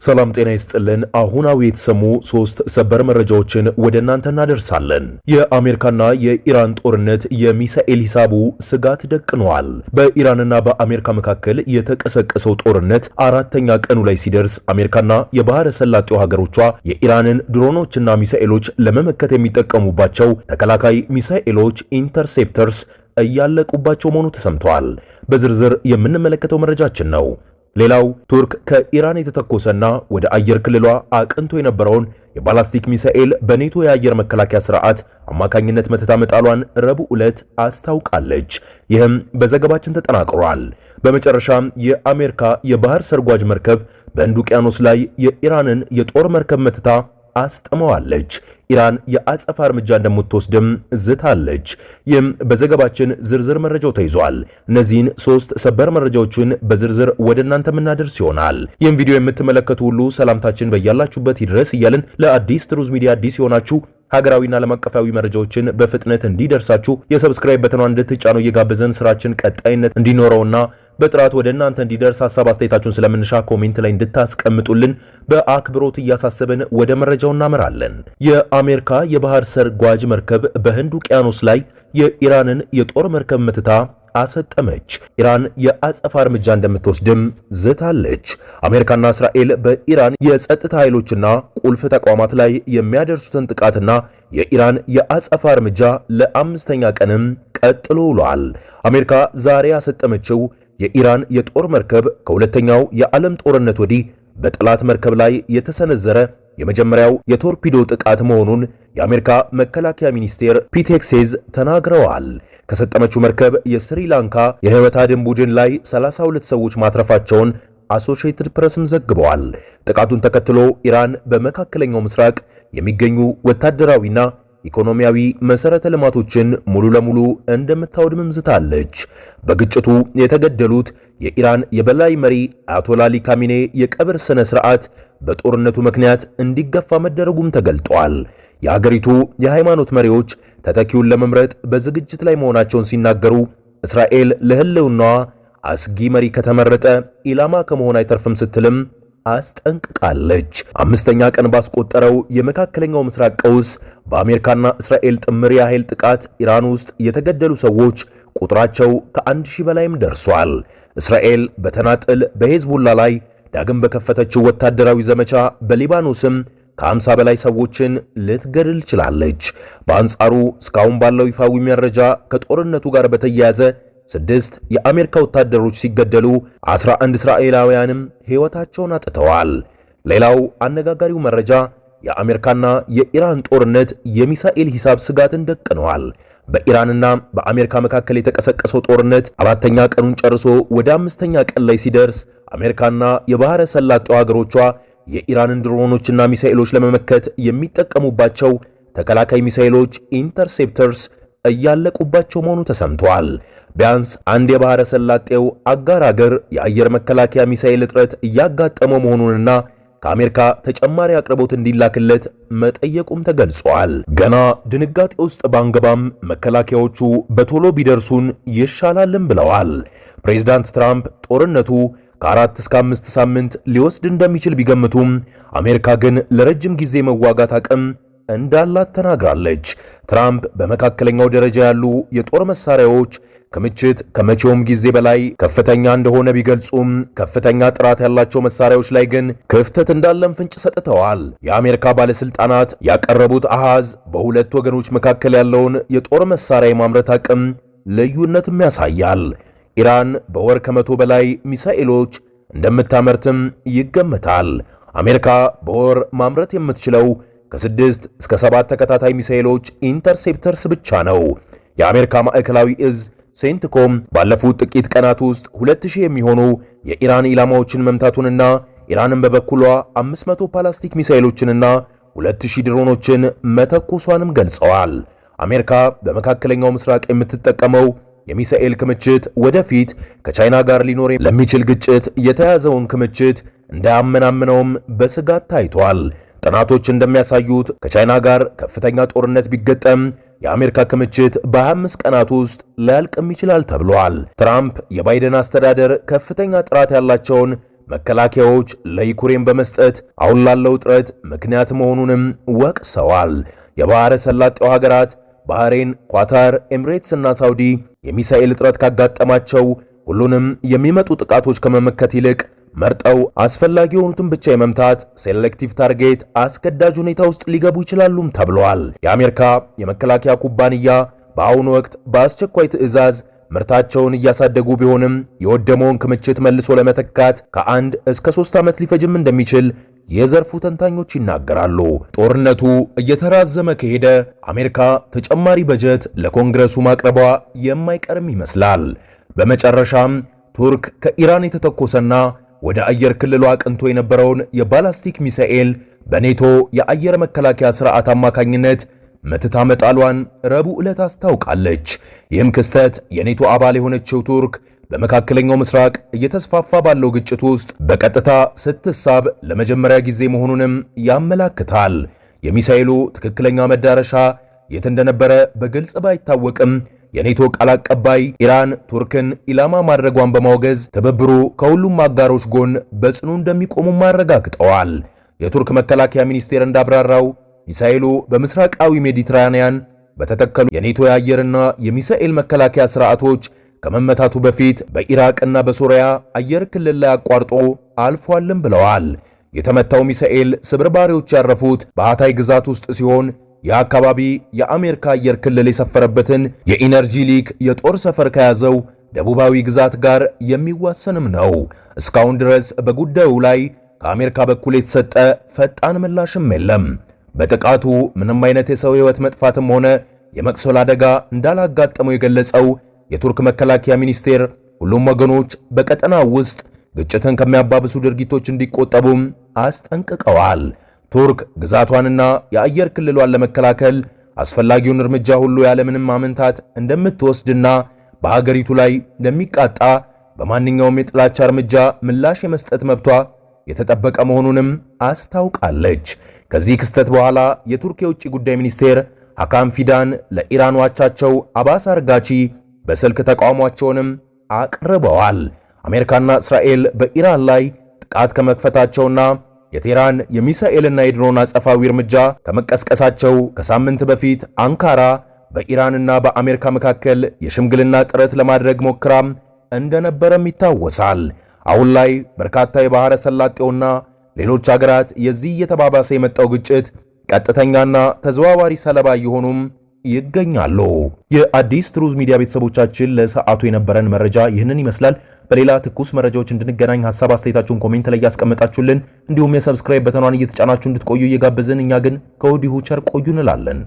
ሰላም ጤና ይስጥልን። አሁናዊ የተሰሙ ሶስት ሰበር መረጃዎችን ወደ እናንተ እናደርሳለን። የአሜሪካና የኢራን ጦርነት የሚሳኤል ሂሳቡ ስጋት ደቅኗል። በኢራንና በአሜሪካ መካከል የተቀሰቀሰው ጦርነት አራተኛ ቀኑ ላይ ሲደርስ አሜሪካና የባህረ ሰላጤው ሀገሮቿ የኢራንን ድሮኖችና ሚሳኤሎች ለመመከት የሚጠቀሙባቸው ተከላካይ ሚሳኤሎች ኢንተርሴፕተርስ እያለቁባቸው መሆኑ ተሰምተዋል። በዝርዝር የምንመለከተው መረጃችን ነው። ሌላው ቱርክ ከኢራን የተተኮሰና ወደ አየር ክልሏ አቅንቶ የነበረውን የባላስቲክ ሚሳኤል በኔቶ የአየር መከላከያ ስርዓት አማካኝነት መትታ መጣሏን ረቡዕ ዕለት አስታውቃለች። ይህም በዘገባችን ተጠናቅሯል። በመጨረሻም የአሜሪካ የባህር ሰርጓጅ መርከብ በህንድ ውቅያኖስ ላይ የኢራንን የጦር መርከብ መትታ አስጥመዋለች። ኢራን የአጸፋ እርምጃ እንደምትወስድም ዝታለች። ይህም በዘገባችን ዝርዝር መረጃው ተይዟል። እነዚህን ሶስት ሰበር መረጃዎችን በዝርዝር ወደ እናንተ የምናደርስ ይሆናል። ይህም ቪዲዮ የምትመለከቱ ሁሉ ሰላምታችን በያላችሁበት ይድረስ እያልን ለአዲስ ትሩዝ ሚዲያ አዲስ የሆናችሁ ሀገራዊና ዓለም አቀፋዊ መረጃዎችን በፍጥነት እንዲደርሳችሁ የሰብስክራይብ በተኗን እንድትጫኑ እየጋበዘን ስራችን ቀጣይነት እንዲኖረውና በጥራት ወደ እናንተ እንዲደርስ ሐሳብ አስተያየታችሁን ስለምንሻ ኮሜንት ላይ እንድታስቀምጡልን በአክብሮት እያሳሰብን ወደ መረጃው እናመራለን። የአሜሪካ የባህር ሰርጓጅ መርከብ በህንድ ውቅያኖስ ላይ የኢራንን የጦር መርከብ መትታ አሰጠመች። ኢራን የአጸፋ እርምጃ እንደምትወስድም ዝታለች። አሜሪካና እስራኤል በኢራን የጸጥታ ኃይሎችና ቁልፍ ተቋማት ላይ የሚያደርሱትን ጥቃትና የኢራን የአጸፋ እርምጃ ለአምስተኛ ቀንም ቀጥሎ ውሏል። አሜሪካ ዛሬ ያሰጠመችው የኢራን የጦር መርከብ ከሁለተኛው የዓለም ጦርነት ወዲህ በጠላት መርከብ ላይ የተሰነዘረ የመጀመሪያው የቶርፒዶ ጥቃት መሆኑን የአሜሪካ መከላከያ ሚኒስቴር ፒት ሄግሴዝ ተናግረዋል። ከሰጠመችው መርከብ የስሪላንካ የህይወት አድን ቡድን ላይ 32 ሰዎች ማትረፋቸውን አሶሺየትድ ፕሬስም ዘግበዋል። ጥቃቱን ተከትሎ ኢራን በመካከለኛው ምስራቅ የሚገኙ ወታደራዊና ኢኮኖሚያዊ መሰረተ ልማቶችን ሙሉ ለሙሉ እንደምታወድም ዝታለች። በግጭቱ የተገደሉት የኢራን የበላይ መሪ አያቶላ አሊ ካሚኔ የቀብር ስነ ስርዓት በጦርነቱ ምክንያት እንዲገፋ መደረጉም ተገልጧል። የሀገሪቱ የሃይማኖት መሪዎች ተተኪውን ለመምረጥ በዝግጅት ላይ መሆናቸውን ሲናገሩ እስራኤል ለህልውናዋ አስጊ መሪ ከተመረጠ ኢላማ ከመሆን አይተርፍም ስትልም አስጠንቅቃለች። አምስተኛ ቀን ባስቆጠረው የመካከለኛው ምስራቅ ቀውስ በአሜሪካና እስራኤል ጥምር የኃይል ጥቃት ኢራን ውስጥ የተገደሉ ሰዎች ቁጥራቸው ከ1000 በላይም ደርሷል። እስራኤል በተናጥል በሄዝቦላ ላይ ዳግም በከፈተችው ወታደራዊ ዘመቻ በሊባኖስም ከ50 በላይ ሰዎችን ልትገድል ችላለች። በአንጻሩ እስካሁን ባለው ይፋዊ መረጃ ከጦርነቱ ጋር በተያያዘ 6 የአሜሪካ ወታደሮች ሲገደሉ 11 እስራኤላውያንም ሕይወታቸውን አጥተዋል። ሌላው አነጋጋሪው መረጃ የአሜሪካና የኢራን ጦርነት የሚሳኤል ሂሳብ ስጋትን ደቅነዋል። በኢራንና በአሜሪካ መካከል የተቀሰቀሰው ጦርነት አራተኛ ቀኑን ጨርሶ ወደ አምስተኛ ቀን ላይ ሲደርስ አሜሪካና የባህረ ሰላጤው ሀገሮቿ የኢራንን ድሮኖችና ሚሳኤሎች ለመመከት የሚጠቀሙባቸው ተከላካይ ሚሳኤሎች ኢንተርሴፕተርስ እያለቁባቸው መሆኑ ተሰምቷል። ቢያንስ አንድ የባህረ ሰላጤው አጋር ሀገር የአየር መከላከያ ሚሳኤል እጥረት እያጋጠመው መሆኑንና ከአሜሪካ ተጨማሪ አቅርቦት እንዲላክለት መጠየቁም ተገልጿል። ገና ድንጋጤ ውስጥ ባንገባም መከላከያዎቹ በቶሎ ቢደርሱን ይሻላልም ብለዋል። ፕሬዚዳንት ትራምፕ ጦርነቱ ከ4 እስከ 5 ሳምንት ሊወስድ እንደሚችል ቢገምቱም አሜሪካ ግን ለረጅም ጊዜ መዋጋት አቅም እንዳላት ተናግራለች። ትራምፕ በመካከለኛው ደረጃ ያሉ የጦር መሳሪያዎች ክምችት ከመቼውም ጊዜ በላይ ከፍተኛ እንደሆነ ቢገልጹም ከፍተኛ ጥራት ያላቸው መሳሪያዎች ላይ ግን ክፍተት እንዳለም ፍንጭ ሰጥተዋል። የአሜሪካ ባለስልጣናት ያቀረቡት አሃዝ በሁለት ወገኖች መካከል ያለውን የጦር መሳሪያ የማምረት አቅም ልዩነትም ያሳያል። ኢራን በወር ከ100 በላይ ሚሳኤሎች እንደምታመርትም ይገመታል። አሜሪካ በወር ማምረት የምትችለው ከ6 እስከ 7 ተከታታይ ሚሳኤሎች ኢንተርሴፕተርስ ብቻ ነው። የአሜሪካ ማዕከላዊ እዝ ሴንትኮም ባለፉት ጥቂት ቀናት ውስጥ 2000 የሚሆኑ የኢራን ኢላማዎችን መምታቱንና ኢራንን በበኩሏ 500 ፓላስቲክ ሚሳኤሎችንና 2000 ድሮኖችን መተኮሷንም ገልጸዋል። አሜሪካ በመካከለኛው ምስራቅ የምትጠቀመው የሚሳኤል ክምችት ወደፊት ከቻይና ጋር ሊኖር ለሚችል ግጭት የተያዘውን ክምችት እንዳያመናምነውም በስጋት ታይቷል። ጥናቶች እንደሚያሳዩት ከቻይና ጋር ከፍተኛ ጦርነት ቢገጠም የአሜሪካ ክምችት በ25 ቀናት ውስጥ ሊያልቅም ይችላል ተብሏል። ትራምፕ የባይደን አስተዳደር ከፍተኛ ጥራት ያላቸውን መከላከያዎች ለዩክሬን በመስጠት አሁን ላለው ውጥረት ምክንያት መሆኑንም ወቅሰዋል። የባህረ ሰላጤው ሀገራት ባህሬን፣ ኳታር፣ ኤምሬትስ እና ሳውዲ የሚሳኤል እጥረት ካጋጠማቸው ሁሉንም የሚመጡ ጥቃቶች ከመመከት ይልቅ መርጠው አስፈላጊ የሆኑትን ብቻ የመምታት ሴሌክቲቭ ታርጌት አስገዳጅ ሁኔታ ውስጥ ሊገቡ ይችላሉም ተብሏል። የአሜሪካ የመከላከያ ኩባንያ በአሁኑ ወቅት በአስቸኳይ ትዕዛዝ ምርታቸውን እያሳደጉ ቢሆንም የወደመውን ክምችት መልሶ ለመተካት ከ1 እስከ 3 ዓመት ሊፈጅም እንደሚችል የዘርፉ ተንታኞች ይናገራሉ። ጦርነቱ እየተራዘመ ከሄደ አሜሪካ ተጨማሪ በጀት ለኮንግረሱ ማቅረቧ የማይቀርም ይመስላል። በመጨረሻም ቱርክ ከኢራን የተተኮሰና ወደ አየር ክልሏ አቅንቶ የነበረውን የባላስቲክ ሚሳኤል በኔቶ የአየር መከላከያ ስርዓት አማካኝነት መትታ መጣሏን ረቡዕ ዕለት አስታውቃለች። ይህም ክስተት የኔቶ አባል የሆነችው ቱርክ በመካከለኛው ምስራቅ እየተስፋፋ ባለው ግጭት ውስጥ በቀጥታ ስትሳብ ለመጀመሪያ ጊዜ መሆኑንም ያመላክታል። የሚሳኤሉ ትክክለኛ መዳረሻ የት እንደነበረ በግልጽ ባይታወቅም የኔቶ ቃል አቀባይ ኢራን ቱርክን ኢላማ ማድረጓን በማውገዝ ትብብሩ ከሁሉም አጋሮች ጎን በጽኑ እንደሚቆሙ አረጋግጠዋል። የቱርክ መከላከያ ሚኒስቴር እንዳብራራው ሚሳኤሉ በምስራቃዊ ሜዲትራኒያን በተተከሉ የኔቶ የአየርና የሚሳኤል መከላከያ ስርዓቶች ከመመታቱ በፊት በኢራቅና በሶሪያ አየር ክልል ላይ አቋርጦ አልፏልም ብለዋል። የተመታው ሚሳኤል ስብርባሪዎች ያረፉት በሃታይ ግዛት ውስጥ ሲሆን የአካባቢ የአሜሪካ አየር ክልል የሰፈረበትን የኢነርጂ ሊክ የጦር ሰፈር ከያዘው ደቡባዊ ግዛት ጋር የሚዋሰንም ነው። እስካሁን ድረስ በጉዳዩ ላይ ከአሜሪካ በኩል የተሰጠ ፈጣን ምላሽም የለም። በጥቃቱ ምንም አይነት የሰው ሕይወት መጥፋትም ሆነ የመቁሰል አደጋ እንዳላጋጠመው የገለጸው የቱርክ መከላከያ ሚኒስቴር ሁሉም ወገኖች በቀጠናው ውስጥ ግጭትን ከሚያባብሱ ድርጊቶች እንዲቆጠቡም አስጠንቅቀዋል። ቱርክ ግዛቷንና የአየር ክልሏን ለመከላከል አስፈላጊውን እርምጃ ሁሉ ያለምንም ማመንታት እንደምትወስድና በሀገሪቱ ላይ ለሚቃጣ በማንኛውም የጥላቻ እርምጃ ምላሽ የመስጠት መብቷ የተጠበቀ መሆኑንም አስታውቃለች። ከዚህ ክስተት በኋላ የቱርክ የውጭ ጉዳይ ሚኒስቴር ሐካም ፊዳን ለኢራን አቻቸው አባስ አርጋቺ በስልክ ተቃውሟቸውንም አቅርበዋል። አሜሪካና እስራኤል በኢራን ላይ ጥቃት ከመክፈታቸውና የቴህራን የሚሳኤልና የድሮን አጸፋዊ እርምጃ ከመቀስቀሳቸው ከሳምንት በፊት አንካራ በኢራንና በአሜሪካ መካከል የሽምግልና ጥረት ለማድረግ ሞክራም እንደነበረም ይታወሳል። አሁን ላይ በርካታ የባህረ ሰላጤውና ሌሎች ሀገራት የዚህ እየተባባሰ የመጣው ግጭት ቀጥተኛና ተዘዋዋሪ ሰለባ እየሆኑም ይገኛሉ። የአዲስ ትሩዝ ሚዲያ ቤተሰቦቻችን ለሰዓቱ የነበረን መረጃ ይህንን ይመስላል። በሌላ ትኩስ መረጃዎች እንድንገናኝ ሐሳብ አስተያየታችሁን ኮሜንት ላይ ያስቀምጣችሁልን፣ እንዲሁም የሰብስክራይብ በተኗን እየተጫናችሁ እንድትቆዩ እየጋበዝን እኛ ግን ከወዲሁ ቸር ቆዩ እንላለን።